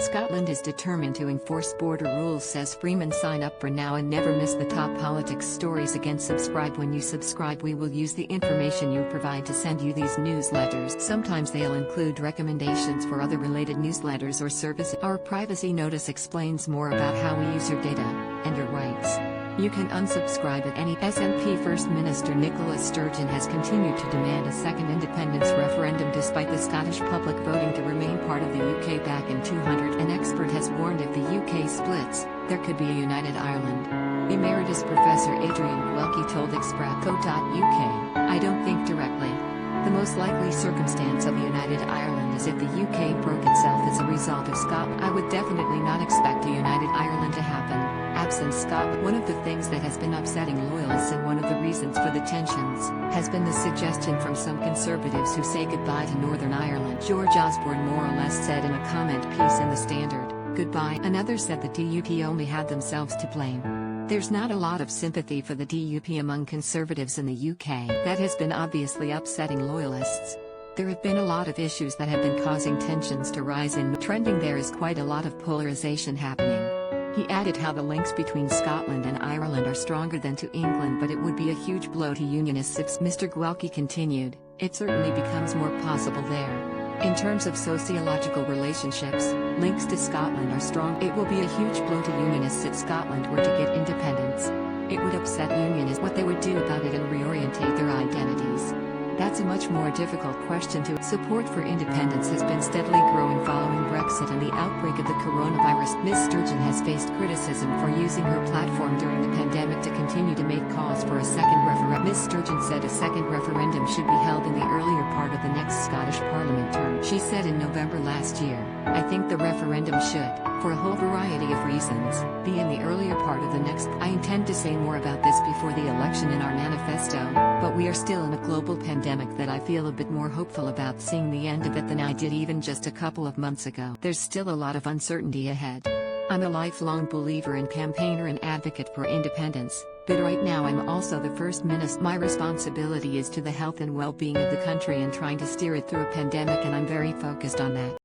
Scotland is determined to enforce border rules, says Freeman. Sign up for now and never miss the top politics stories again. Subscribe. When you subscribe, we will use the information you provide to send you these newsletters. Sometimes they'll include recommendations for other related newsletters or services. Our privacy notice explains more about how we use your data and your rights. You can unsubscribe at any. SNP First Minister Nicola Sturgeon has continued to demand a second independence referendum despite the Scottish public voting to remain part of the UK back in 200. An expert has warned if the UK splits, there could be a united Ireland. Emeritus Professor Adrian Welke told Express.co.uk, "I don't think directly. The most likely circumstance of a united Ireland is if the UK broke itself as a result of Scotland. I would definitely not expect a united Ireland to happen, absent Scotland." One of the things that has been upsetting loyalists and one of the reasons for the tensions has been the suggestion from some Conservatives who say goodbye to Northern Ireland. George Osborne more or less said in a comment piece in The Standard, "Goodbye." Another said the DUP only had themselves to blame. There's not a lot of sympathy for the DUP among Conservatives in the UK. That has been obviously upsetting loyalists. There have been a lot of issues that have been causing tensions to rise in trending. There is quite a lot of polarization happening. He added how the links between Scotland and Ireland are stronger than to England, but it would be a huge blow to unionists if Mr. Gwelke continued. It certainly becomes more possible there. In terms of sociological relationships, links to Scotland are strong. It will be a huge blow to unionists if Scotland were to get independence. It would upset unionists. What they would do about it and reorientate their identities. That's a much more difficult question to. Support for independence has been steadily growing following Brexit and the outbreak of the coronavirus. Ms. Sturgeon has faced criticism for using her platform during the pandemic to continue to make calls for a second referendum. Ms. Sturgeon said a second referendum should be held in the earlier part of the next Scottish Parliament term. She said in November last year, "I think the referendum should, for a whole variety of reasons, be in the earlier part of the next. I intend to say more about this before the election in our manifesto, but we are still in a global pandemic that I feel a bit more hopeful about seeing the end of it than I did even just a couple of months ago. There's still a lot of uncertainty ahead. I'm a lifelong believer and campaigner and advocate for independence, but right now I'm also the First Minister. My responsibility is to the health and well-being of the country and trying to steer it through a pandemic, and I'm very focused on that."